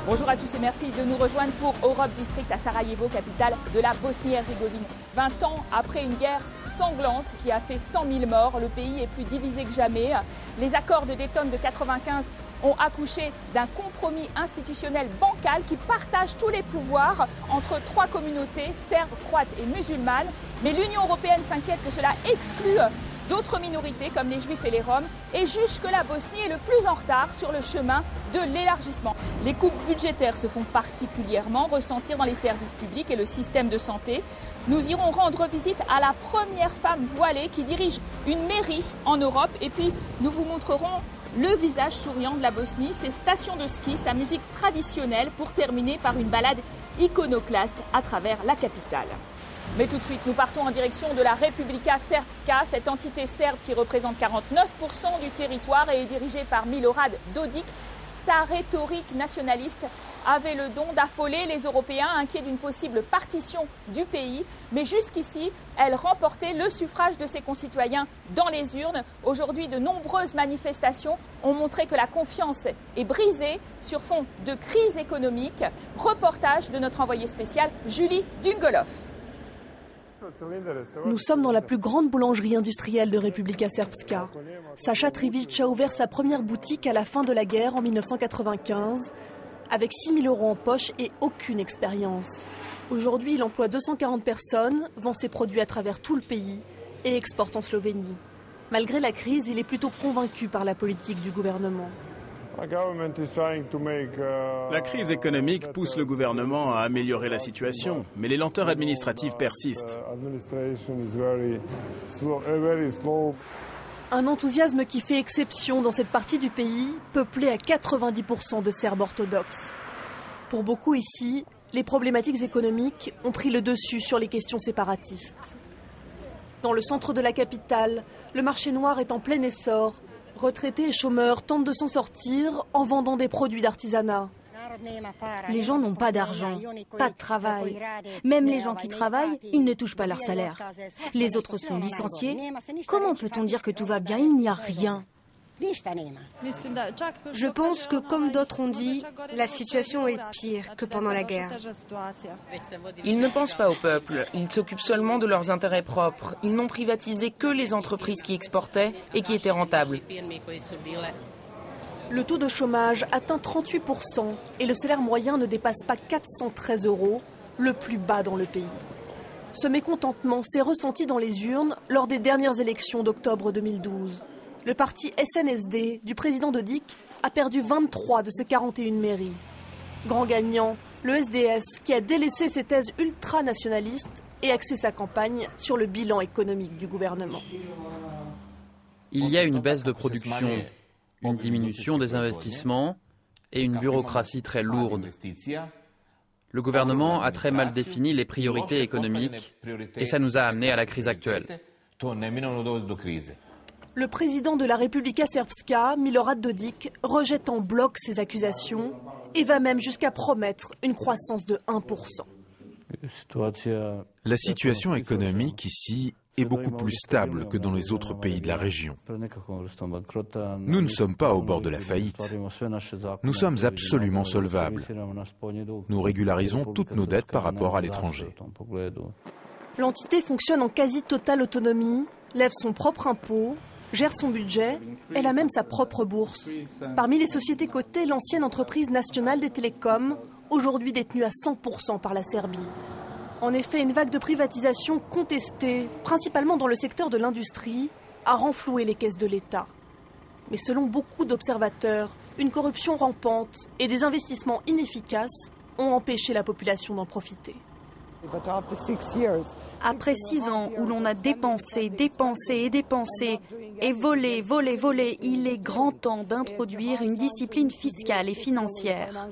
Bonjour à tous et merci de nous rejoindre pour Europe District à Sarajevo, capitale de la Bosnie-Herzégovine. 20 ans après une guerre sanglante qui a fait 100 000 morts, le pays est plus divisé que jamais. Les accords de Dayton de 1995 ont accouché d'un compromis institutionnel bancal qui partage tous les pouvoirs entre trois communautés, serbes, croates et musulmanes. Mais l'Union européenne s'inquiète que cela exclue d'autres minorités comme les Juifs et les Roms et juge que la Bosnie est le plus en retard sur le chemin de l'élargissement. Les coupes budgétaires se font particulièrement ressentir dans les services publics et le système de santé. Nous irons rendre visite à la première femme voilée qui dirige une mairie en Europe et puis nous vous montrerons le visage souriant de la Bosnie, ses stations de ski, sa musique traditionnelle pour terminer par une balade iconoclaste à travers la capitale. Mais tout de suite, nous partons en direction de la Republika Srpska, cette entité serbe qui représente 49% du territoire et est dirigée par Milorad Dodik. Sa rhétorique nationaliste avait le don d'affoler les Européens inquiets d'une possible partition du pays. Mais jusqu'ici, elle remportait le suffrage de ses concitoyens dans les urnes. Aujourd'hui, de nombreuses manifestations ont montré que la confiance est brisée sur fond de crise économique. Reportage de notre envoyée spéciale Julie Dungolov. Nous sommes dans la plus grande boulangerie industrielle de Republika Srpska. Sacha Trivic a ouvert sa première boutique à la fin de la guerre en 1995, avec 6 000 € en poche et aucune expérience. Aujourd'hui, il emploie 240 personnes, vend ses produits à travers tout le pays et exporte en Slovénie. Malgré la crise, il est plutôt convaincu par la politique du gouvernement. La crise économique pousse le gouvernement à améliorer la situation, mais les lenteurs administratives persistent. Un enthousiasme qui fait exception dans cette partie du pays, peuplée à 90% de Serbes orthodoxes. Pour beaucoup ici, les problématiques économiques ont pris le dessus sur les questions séparatistes. Dans le centre de la capitale, le marché noir est en plein essor. Retraités et chômeurs tentent de s'en sortir en vendant des produits d'artisanat. Les gens n'ont pas d'argent, pas de travail. Même les gens qui travaillent, ils ne touchent pas leur salaire. Les autres sont licenciés. Comment peut-on dire que tout va bien? Il n'y a rien. Je pense que, comme d'autres ont dit, la situation est pire que pendant la guerre. Ils ne pensent pas au peuple, ils s'occupent seulement de leurs intérêts propres. Ils n'ont privatisé que les entreprises qui exportaient et qui étaient rentables. Le taux de chômage atteint 38% et le salaire moyen ne dépasse pas 413 €, le plus bas dans le pays. Ce mécontentement s'est ressenti dans les urnes lors des dernières élections d'octobre 2012. Le parti SNSD du président Dodik a perdu 23 de ses 41 mairies. Grand gagnant, le SDS qui a délaissé ses thèses ultranationalistes et axé sa campagne sur le bilan économique du gouvernement. Il y a une baisse de production, une diminution des investissements et une bureaucratie très lourde. Le gouvernement a très mal défini les priorités économiques et ça nous a amenés à la crise actuelle. Le président de la Republika Srpska, Milorad Dodik, rejette en bloc ces accusations et va même jusqu'à promettre une croissance de 1%. La situation économique ici est beaucoup plus stable que dans les autres pays de la région. Nous ne sommes pas au bord de la faillite. Nous sommes absolument solvables. Nous régularisons toutes nos dettes par rapport à l'étranger. L'entité fonctionne en quasi totale autonomie, lève son propre impôt, gère son budget, elle a même sa propre bourse. Parmi les sociétés cotées, l'ancienne entreprise nationale des télécoms, aujourd'hui détenue à 100% par la Serbie. En effet, une vague de privatisation contestée, principalement dans le secteur de l'industrie, a renfloué les caisses de l'État. Mais selon beaucoup d'observateurs, une corruption rampante et des investissements inefficaces ont empêché la population d'en profiter. Après 6 ans où l'on a dépensé et volé, il est grand temps d'introduire une discipline fiscale et financière.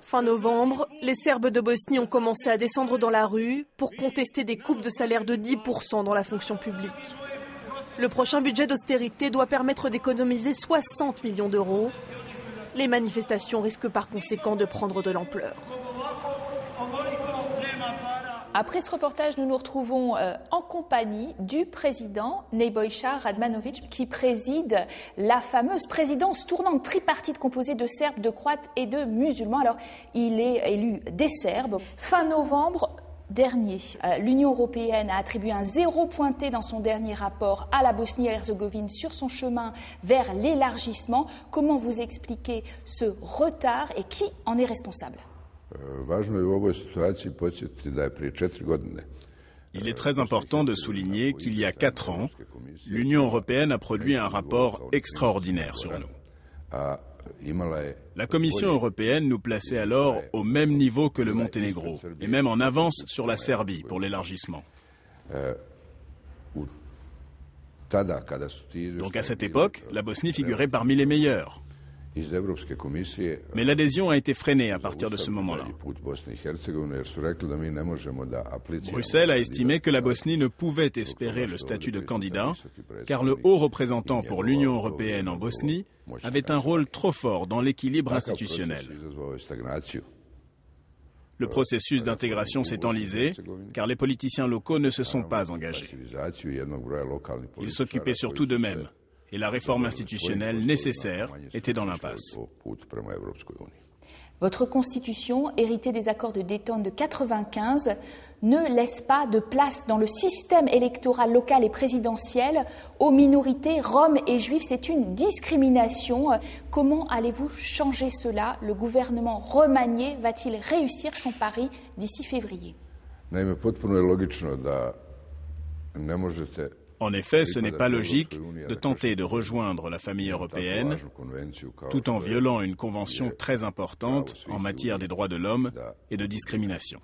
Fin novembre, les Serbes de Bosnie ont commencé à descendre dans la rue pour contester des coupes de salaire de 10% dans la fonction publique. Le prochain budget d'austérité doit permettre d'économiser 60 millions d'euros. Les manifestations risquent par conséquent de prendre de l'ampleur. Après ce reportage, nous nous retrouvons en compagnie du président Nebojša Radmanović qui préside la fameuse présidence tournante tripartite composée de Serbes, de Croates et de musulmans. Alors, il est élu des Serbes. Fin novembre dernier, l'Union européenne a attribué un 0 pointé dans son dernier rapport à la Bosnie-Herzégovine sur son chemin vers l'élargissement. Comment vous expliquez ce retard et qui en est responsable ? Il est très important de souligner qu'il y a 4 ans, l'Union européenne a produit un rapport extraordinaire sur nous. La Commission européenne nous plaçait alors au même niveau que le Monténégro, et même en avance sur la Serbie pour l'élargissement. Donc à cette époque, la Bosnie figurait parmi les meilleurs. Mais l'adhésion a été freinée à partir de ce moment-là. Bruxelles a estimé que la Bosnie ne pouvait espérer le statut de candidat, car le haut représentant pour l'Union européenne en Bosnie avait un rôle trop fort dans l'équilibre institutionnel. Le processus d'intégration s'est enlisé, car les politiciens locaux ne se sont pas engagés. Ils s'occupaient surtout d'eux-mêmes. Et la réforme institutionnelle nécessaire était dans l'impasse. Votre constitution, héritée des accords de Dayton de 1995, ne laisse pas de place dans le système électoral local et présidentiel aux minorités roms et juifs. C'est une discrimination. Comment allez-vous changer cela? Le gouvernement remanié va-t-il réussir son pari d'ici février? En effet, ce n'est pas logique de tenter de rejoindre la famille européenne tout en violant une convention très importante en matière des droits de l'homme et de discrimination.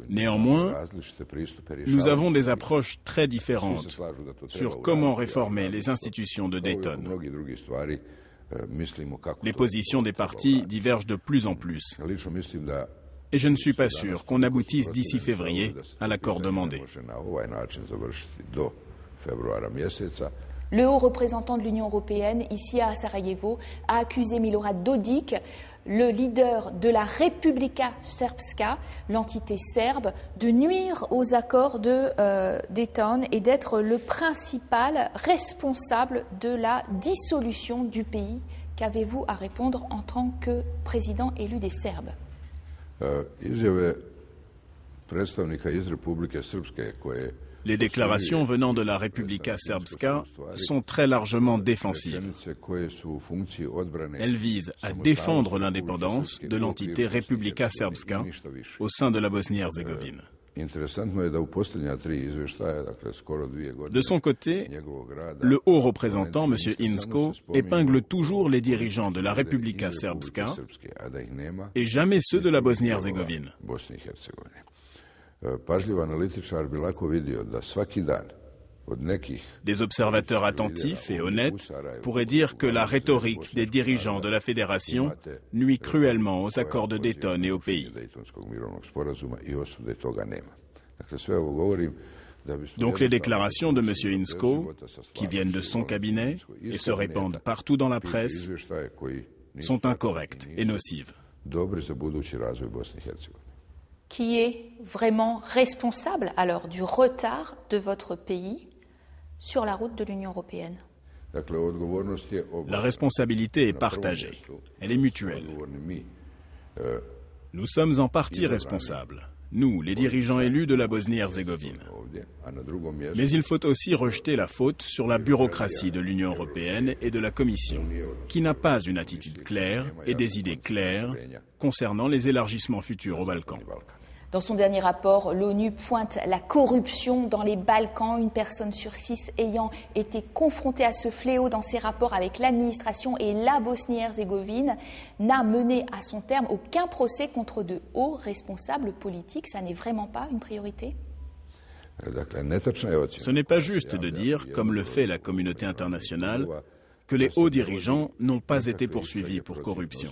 Néanmoins, nous avons des approches très différentes sur comment réformer les institutions de Dayton. Les positions des partis divergent de plus en plus. Et je ne suis pas sûr qu'on aboutisse d'ici février à l'accord demandé. Le haut représentant de l'Union européenne, ici à Sarajevo, a accusé Milorad Dodik, le leader de la Republika Srpska, l'entité serbe, de nuire aux accords de Dayton et d'être le principal responsable de la dissolution du pays. Qu'avez-vous à répondre en tant que président élu des Serbes ? Les déclarations venant de la Republika Srpska sont très largement défensives. Elles visent à défendre l'indépendance de l'entité Republika Srpska au sein de la Bosnie-Herzégovine. De son côté, le haut représentant, M. Inzko, épingle toujours les dirigeants de la Republika Srpska et jamais ceux de la Bosnie-Herzégovine. Des observateurs attentifs et honnêtes pourraient dire que la rhétorique des dirigeants de la Fédération nuit cruellement aux accords de Dayton et au pays. Donc les déclarations de M. Inzko, qui viennent de son cabinet et se répandent partout dans la presse, sont incorrectes et nocives. Qui est vraiment responsable alors du retard de votre pays sur la route de l'Union européenne? La responsabilité est partagée, elle est mutuelle. Nous sommes en partie responsables, nous, les dirigeants élus de la Bosnie-Herzégovine. Mais il faut aussi rejeter la faute sur la bureaucratie de l'Union européenne et de la Commission, qui n'a pas une attitude claire et des idées claires concernant les élargissements futurs aux Balkans. Dans son dernier rapport, l'ONU pointe la corruption dans les Balkans. Une personne sur 6 ayant été confrontée à ce fléau dans ses rapports avec l'administration et la Bosnie-Herzégovine n'a mené à son terme aucun procès contre de hauts responsables politiques. Ça n'est vraiment pas une priorité ? Ce n'est pas juste de dire, comme le fait la communauté internationale, que les hauts dirigeants n'ont pas été poursuivis pour corruption.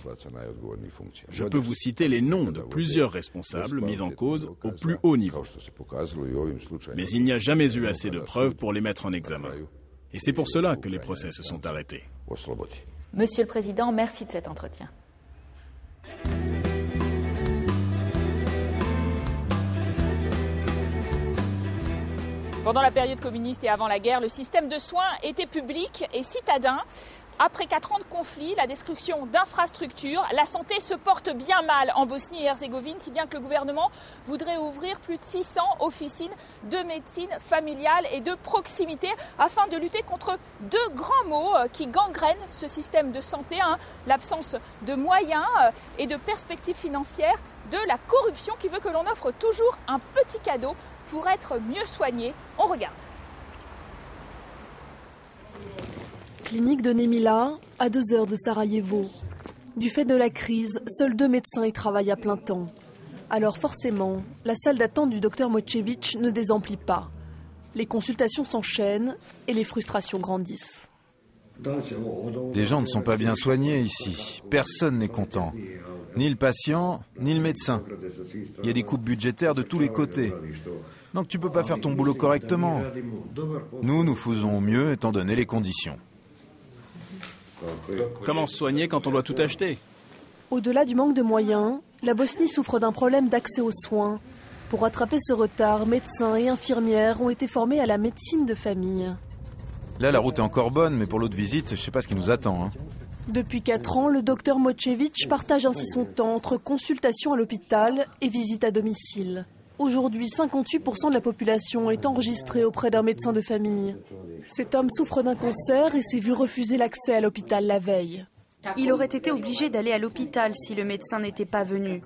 Je peux vous citer les noms de plusieurs responsables mis en cause au plus haut niveau. Mais il n'y a jamais eu assez de preuves pour les mettre en examen. Et c'est pour cela que les procès se sont arrêtés. Monsieur le Président, merci de cet entretien. Pendant la période communiste et avant la guerre, le système de soins était public et citadin. Après 4 ans de conflit, la destruction d'infrastructures, la santé se porte bien mal en Bosnie et Herzégovine, si bien que le gouvernement voudrait ouvrir plus de 600 officines de médecine familiale et de proximité afin de lutter contre 2 grands maux qui gangrènent ce système de santé, l'absence de moyens et de perspectives financières, de la corruption qui veut que l'on offre toujours un petit cadeau pour être mieux soigné. On regarde. Clinique de Nemila, à 2 heures de Sarajevo. Du fait de la crise, seuls 2 médecins y travaillent à plein temps. Alors forcément, la salle d'attente du docteur Mocevic ne désemplit pas. Les consultations s'enchaînent et les frustrations grandissent. Les gens ne sont pas bien soignés ici. Personne n'est content. Ni le patient, ni le médecin. Il y a des coupes budgétaires de tous les côtés. Donc tu ne peux pas faire ton boulot correctement. Nous faisons au mieux étant donné les conditions. Comment se soigner quand on doit tout acheter? Au-delà du manque de moyens, la Bosnie souffre d'un problème d'accès aux soins. Pour rattraper ce retard, médecins et infirmières ont été formés à la médecine de famille. Là, la route est encore bonne, mais pour l'autre visite, je ne sais pas ce qui nous attend. Depuis 4 ans, le docteur Mocevic partage ainsi son temps entre consultation à l'hôpital et visite à domicile. Aujourd'hui, 58% de la population est enregistrée auprès d'un médecin de famille. Cet homme souffre d'un cancer et s'est vu refuser l'accès à l'hôpital la veille. Il aurait été obligé d'aller à l'hôpital si le médecin n'était pas venu.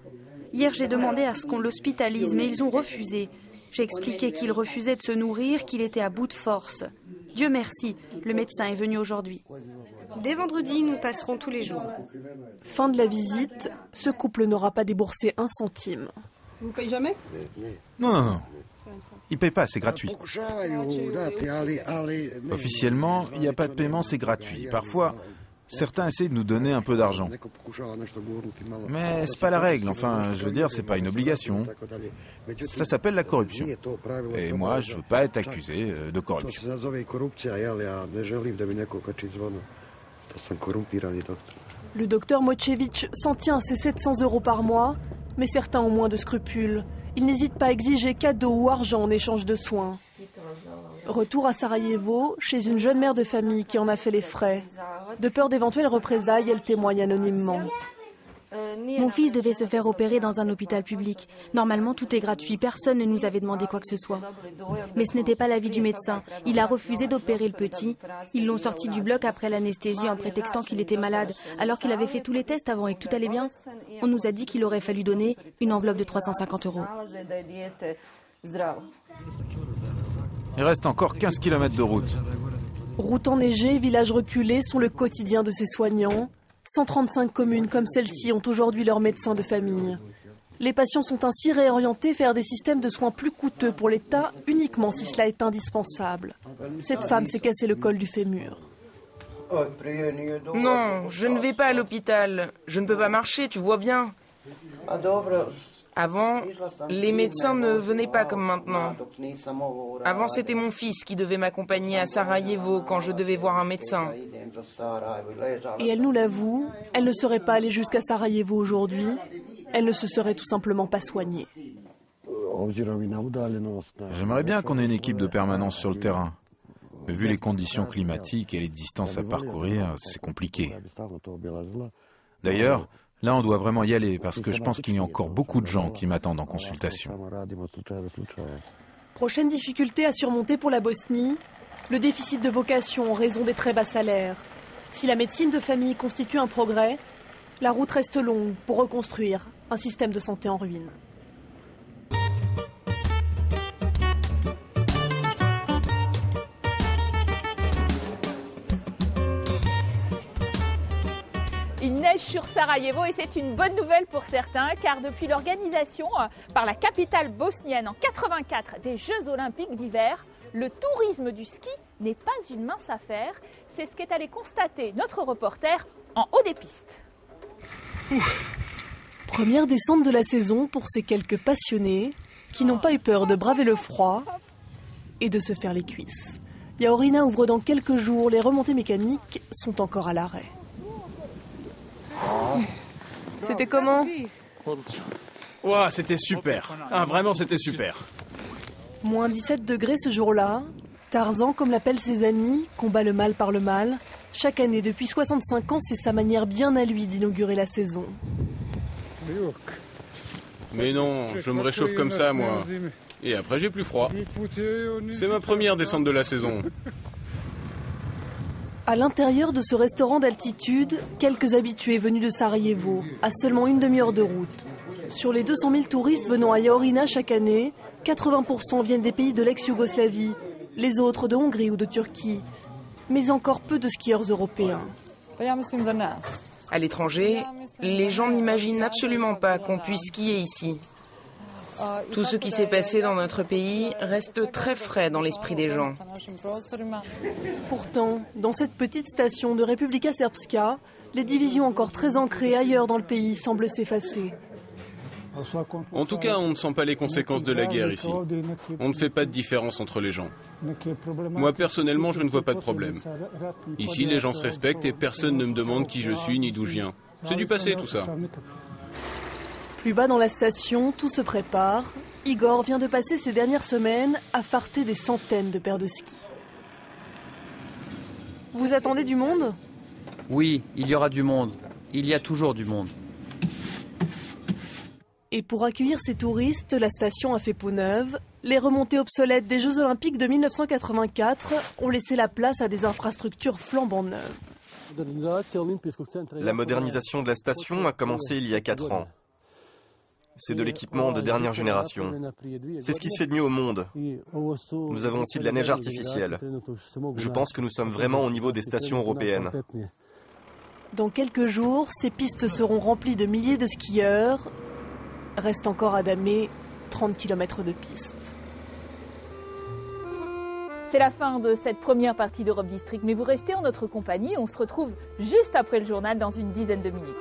Hier, j'ai demandé à ce qu'on l'hospitalise, mais ils ont refusé. J'ai expliqué qu'il refusait de se nourrir, qu'il était à bout de force. Dieu merci, le médecin est venu aujourd'hui. Dès vendredi, nous passerons tous les jours. Fin de la visite, ce couple n'aura pas déboursé 1 centime. Vous ne payez jamais? Non. Ils ne payent pas, c'est gratuit. Officiellement, il n'y a pas de paiement, c'est gratuit. Parfois, certains essayent de nous donner un peu d'argent. Mais c'est pas la règle, enfin, je veux dire, c'est pas une obligation. Ça s'appelle la corruption. Et moi, je veux pas être accusé de corruption. Le docteur Mocevic s'en tient à ses 700 € par mois, mais certains ont moins de scrupules. Ils n'hésitent pas à exiger cadeaux ou argent en échange de soins. Retour à Sarajevo, chez une jeune mère de famille qui en a fait les frais. De peur d'éventuelles représailles, elle témoigne anonymement. Mon fils devait se faire opérer dans un hôpital public. Normalement, tout est gratuit. Personne ne nous avait demandé quoi que ce soit. Mais ce n'était pas l'avis du médecin. Il a refusé d'opérer le petit. Ils l'ont sorti du bloc après l'anesthésie en prétextant qu'il était malade, alors qu'il avait fait tous les tests avant et que tout allait bien. On nous a dit qu'il aurait fallu donner une enveloppe de 350 €. Il reste encore 15 km de route. Routes enneigées, villages reculés sont le quotidien de ces soignants. 135 communes comme celle-ci ont aujourd'hui leur médecin de famille. Les patients sont ainsi réorientés vers des systèmes de soins plus coûteux pour l'État, uniquement si cela est indispensable. Cette femme s'est cassé le col du fémur. Non, je ne vais pas à l'hôpital. Je ne peux pas marcher, tu vois bien. Avant, les médecins ne venaient pas comme maintenant. Avant, c'était mon fils qui devait m'accompagner à Sarajevo quand je devais voir un médecin. Et elle nous l'avoue, elle ne serait pas allée jusqu'à Sarajevo aujourd'hui. Elle ne se serait tout simplement pas soignée. J'aimerais bien qu'on ait une équipe de permanence sur le terrain. Mais vu les conditions climatiques et les distances à parcourir, c'est compliqué. D'ailleurs, là, on doit vraiment y aller parce que je pense qu'il y a encore beaucoup de gens qui m'attendent en consultation. Prochaine difficulté à surmonter pour la Bosnie, le déficit de vocation en raison des très bas salaires. Si la médecine de famille constitue un progrès, la route reste longue pour reconstruire un système de santé en ruine. Il neige sur Sarajevo et c'est une bonne nouvelle pour certains car depuis l'organisation par la capitale bosnienne en 84 des Jeux Olympiques d'hiver, le tourisme du ski n'est pas une mince affaire. C'est ce qu'est allé constater notre reporter en haut des pistes. Première descente de la saison pour ces quelques passionnés qui n'ont pas eu peur de braver le froid et de se faire les cuisses. Yaorina ouvre dans quelques jours, les remontées mécaniques sont encore à l'arrêt. C'était comment? Wow, c'était super. Ah, vraiment, c'était super. Moins 17 degrés ce jour-là. Tarzan, comme l'appellent ses amis, combat le mal par le mal. Chaque année, depuis 65 ans, c'est sa manière bien à lui d'inaugurer la saison. Mais non, je me réchauffe comme ça, moi. Et après, j'ai plus froid. C'est ma première descente de la saison. À l'intérieur de ce restaurant d'altitude, quelques habitués venus de Sarajevo, à seulement une demi-heure de route. Sur les 200 000 touristes venant à Yaorina chaque année, 80% viennent des pays de l'ex-Yougoslavie, les autres de Hongrie ou de Turquie, mais encore peu de skieurs européens. À l'étranger, les gens n'imaginent absolument pas qu'on puisse skier ici. Tout ce qui s'est passé dans notre pays reste très frais dans l'esprit des gens. Pourtant, dans cette petite station de Republika Srpska, les divisions encore très ancrées ailleurs dans le pays semblent s'effacer. En tout cas, on ne sent pas les conséquences de la guerre ici. On ne fait pas de différence entre les gens. Moi, personnellement, je ne vois pas de problème. Ici, les gens se respectent et personne ne me demande qui je suis ni d'où je viens. C'est du passé, tout ça. Plus bas dans la station, tout se prépare. Igor vient de passer ces dernières semaines à farter des centaines de paires de skis. Vous attendez du monde ? Oui, il y aura du monde. Il y a toujours du monde. Et pour accueillir ces touristes, la station a fait peau neuve. Les remontées obsolètes des Jeux Olympiques de 1984 ont laissé la place à des infrastructures flambant neuves. La modernisation de la station a commencé il y a 4 ans. C'est de l'équipement de dernière génération. C'est ce qui se fait de mieux au monde. Nous avons aussi de la neige artificielle. Je pense que nous sommes vraiment au niveau des stations européennes. Dans quelques jours, ces pistes seront remplies de milliers de skieurs. Reste encore à damer 30 km de piste. C'est la fin de cette première partie d'Europe District, mais vous restez en notre compagnie. On se retrouve juste après le journal dans une dizaine de minutes.